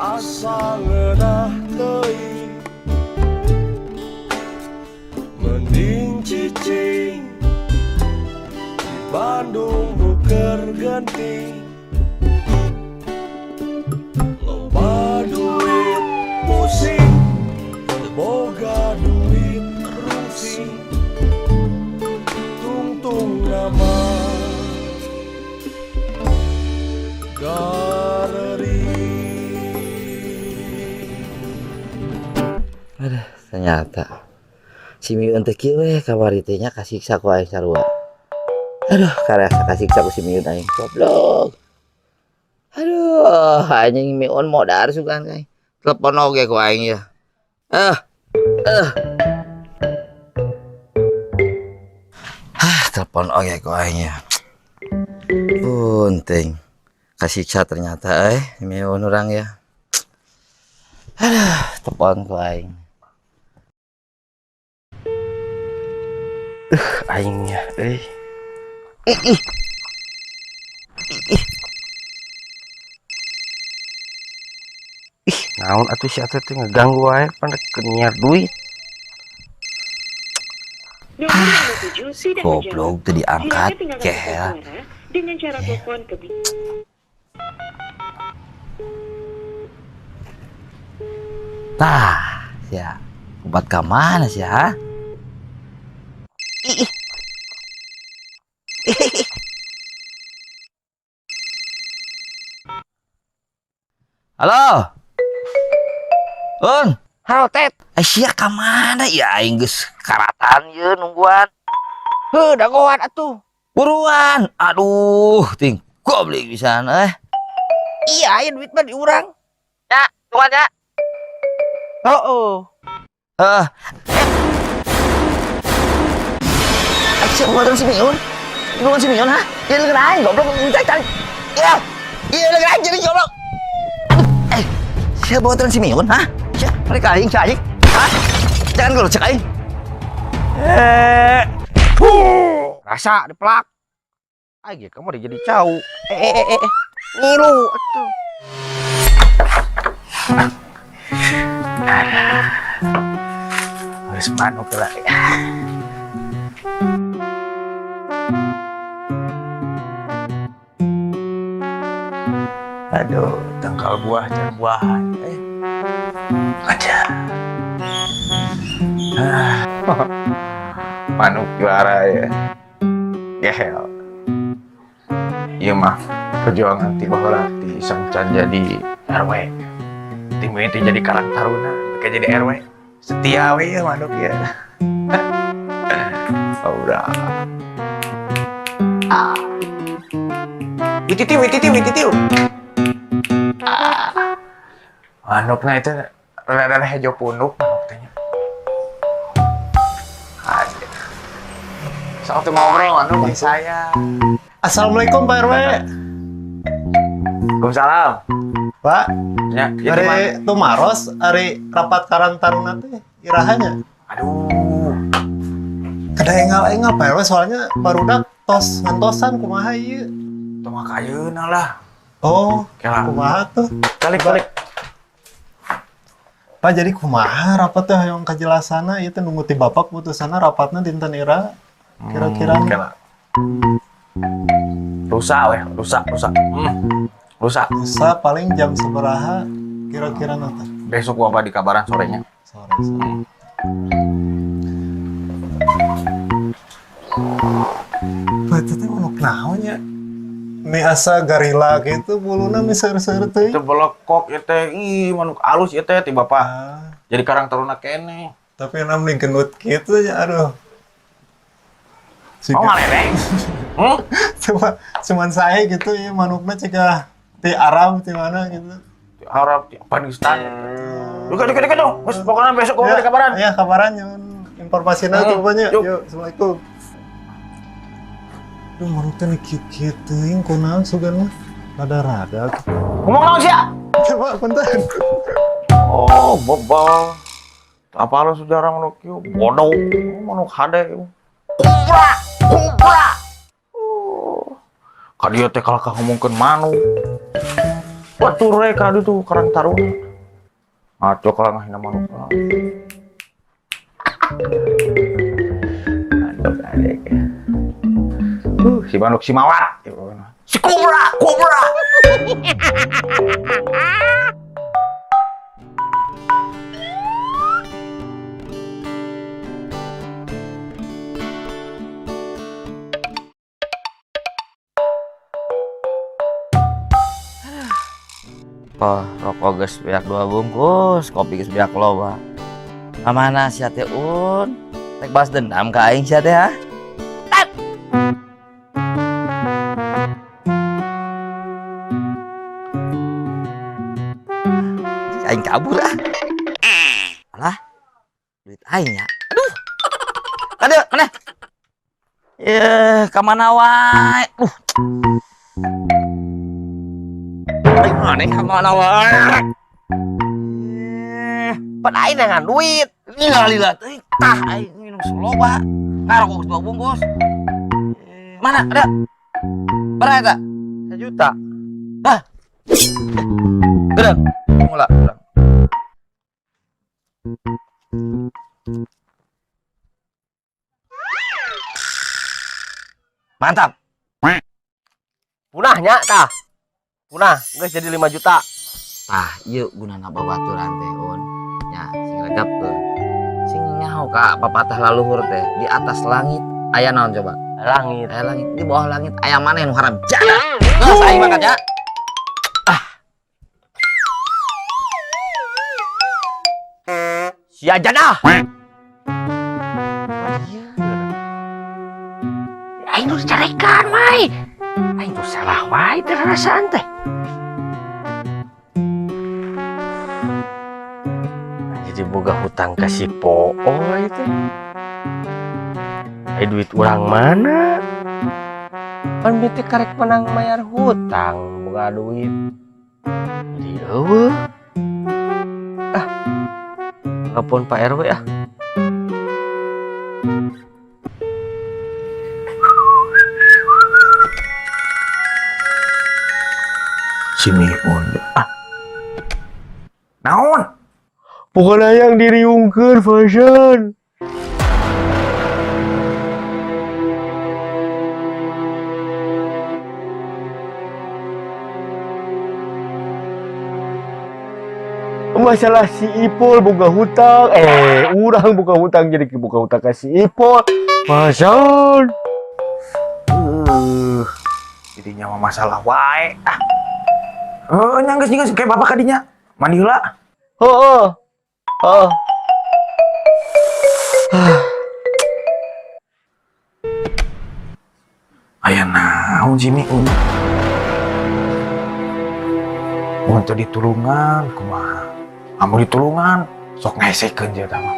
Asa ngeunah teuing mending cicing di Bandung nuker genting loba duit pusing boga duit rusing tungtung nama gareri. Aduh, ternyata si Miun teh kieu we kawaritenya kasiksa ku aing sarua. Aduh, karasa kasiksa ku si Miun aing goblok. Aduh, anjing Miun modar sugan kae. Telepon oge ku aing ya. Telepon oge ku aing ya. Bunting. Kasiksa ternyata Miun urang ya. Aduh, telepon ku aing. Aingnya naon atuh si atuh teh ngeganggu wae pandek kenyiar duit. Goblok teu diangkat kehel. Dengan cara telepon ke Tah, ya. Obat ka mana sih ha? Halo. Halo Tet. Sia ka mana ya aing geus karatan ye nungguan. Heuh, dagoan atuh. Buruan. Aduh, ting goblok pisan Iya, aya duit mah di urang. Ya, tungguan ya. Siapa buatan si Miun? Bukan si Miun ha? Dia lagi aing goblok cari. Iya lagi aing jadi goblok. Siapa buatan si Miun ha? Siapa mereka aing cari? Ha? Jangan kalau cek aing. Rasa dipelak. Aja kamu udah jadi cau. Ngilu atuh. Harus manuk lah. Aduh, tangkal buah dan buahan. Aja. Manuk juara ya. Gehel. Iya mah perjuangan ti baheula ti sangcan jadi RW. Tim itu jadi Karang Taruna, kayak jadi RW. Setia we ya manuk ya. Udah. Wititiu. Manuknya itu rada hejo punuk manuknya. Aja. Sok tuh ngobrol manuk yang saya. Assalamualaikum Pak RW. Waalaikumsalam. Pak, Ya, hari Tumaros, hari rapat Karang Taruna teh irahanya. Aduh. Kada engal-engal Pak RW soalnya barudak tos ngantosan kumaha ieu. Tuh mah kayeuna lah. Oh, Kela. kumaha tuh? Balik. Pak jadi kumaha rapat teh hayang kajelasanna ieu teh nunggu ti Bapak putusana rapatna dinten ira. Kira-kira Kela. Rusak. bisa paling jam sabaraha kira-kira nanti. Besok gua apa di kabaran sorenya. Sore. Itu teh manuk naon ya? Mi asa garila gitu buluna mi seueur-seueur teuing. Itu belekok ya teh, ih manuk alus ya teh ti bapak. Jadi Karang Taruna kene. Tapi enak mending gendut gitu ya, aduh. Oh maleleng. Cuman saya gitu ya manuknya cegah di Arab di mana gitu. Di Arab, di Afghanistan. Deket dong. Bos, pokoknya besok gua di kabaran. Iya, kabaran nyun informasinya tuh pokoknya. Yuk, Assalamualaikum. Duh, manuknya nih kieu teuing kunaon sugan mah. Rada-rada. Ngomong naon sia? Coba punten. Oh, bobol. Apa lo saudara manuk ieu? Bodoh. Manuk hade. Kubra. Ka dieu teh kalakah ngomongkeun manuk. Batur rek kadu tuh Karang Taruna. Ngaco kalau ngahina manuk. Aduh adek. Si manuk si mawat. Si kobra, kobra. Oh, rokok geus beak 2 bungkus, kopi geus beak loba. Kamana sia teh Un? Rek balas dendam ka aing sia teh ha? Tat! Aing kabur ah. Alah. Duit aing ya. Aduh. Kade, mana? Ka mana wae? Aing mana ka mana wae? Pan aing dengan duit. Lila teh tah aing minum seloba. Ngarokok 2 bungkus. Mana? Ada. Berapa eta? 1 juta. Hah? Gerang. Mulai. Mantap. Punahnya tah. Punah, geus jadi 5 juta. Tah, ieu gunana babaturan teh Un. Nya, sing regapkeun. Sing nyaho ka papatah laluhur teh, di atas langit aya naon coba? Langit. Aya langit, di bawah langit aya maneh nu haram jana. Geus aing mangkat ya. Sia jadah. Aing nu carekan wae. Aing tuh salah wae teh rasaan teh. Jadi boga hutang ka si Pooi teh. Duit urang mana? Pan bete karek menang mayar hutang, boga duit. Jadi eueuh. Telepon Pak RW ah. Si Miun. Naon? Pokoknya yang diriungkeun fashion. Masalah si Ipul boga hutang, urang boga hutang jadi boga hutang ka si Ipul. Fashion. Jadinya mah masalah wae. Nyanggeus kayak bapak kadinya. Mandi heula. Heeh. Aya naon si Miun? Mun teu ditulungan kumaha? Amun ditulungan sok ngesekeun je tah mah.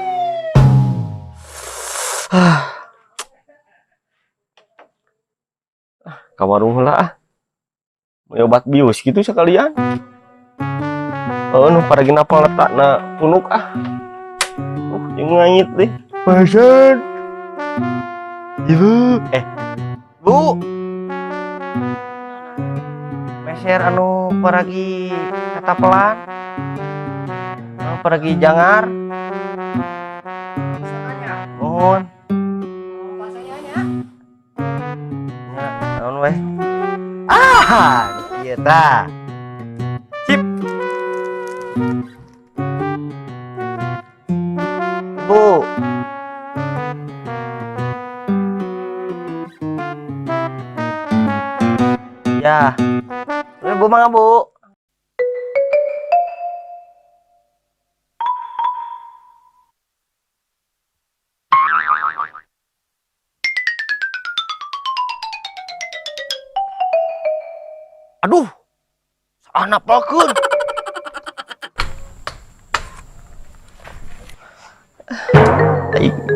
Ka warung heula ah. Mau obat bius gitu sekalian. Nu paragi napal letakna punuk ah. Jeung ngait deh. Pasen. Ibu, Bu. Meser anu paragi katapelan. Anu paragi jangar. Mohon. Naon weh? Ieu tah. Sip. Bu. Ya. Bu mangga, Bu. Aduh. Salah napalkeun.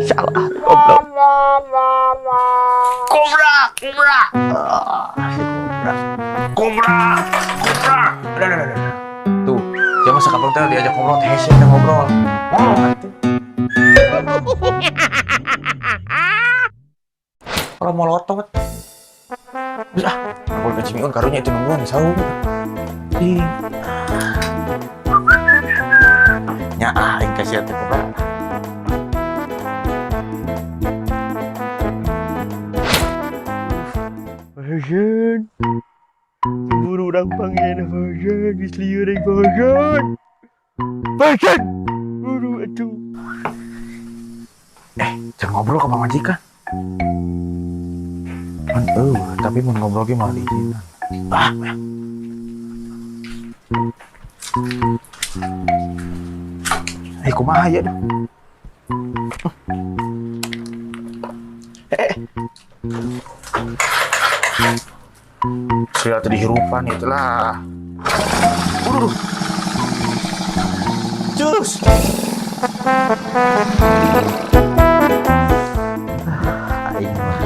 Salah goblok. Kobra. Tuh, jangan sekapung teh diajak ngobrol, hese kita ngobrol. Kalau mau lotot. Aku ke Cimiun karunya itu nungguan di sahur. Ya, aing kasihan teh kok. Fajan. Cemburu orang panggil Fajan, diseliu dari Fajan. Fajan. Buru atuh. Jangan ngobrol ke majikan. Tapi mau ngobrol ke malah diizinkan. Kumaha ya dah. Sudah tadi hirupan itulah. Cus. Aing mah.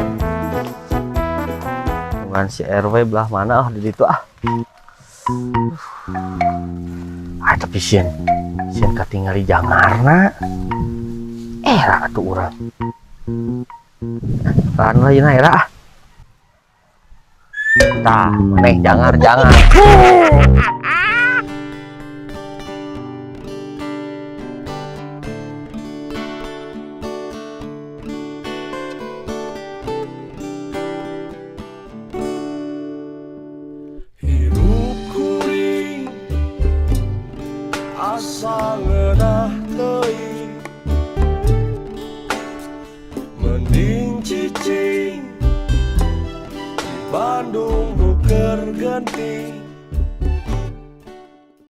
Dengan si RW belah mana di situ Tapi sieun katingali jangarna. Lah atuh urang. kan lain era tah maneh jangar hidup kuring asa ngeunah teuing mending cicing di Bandung nuker genting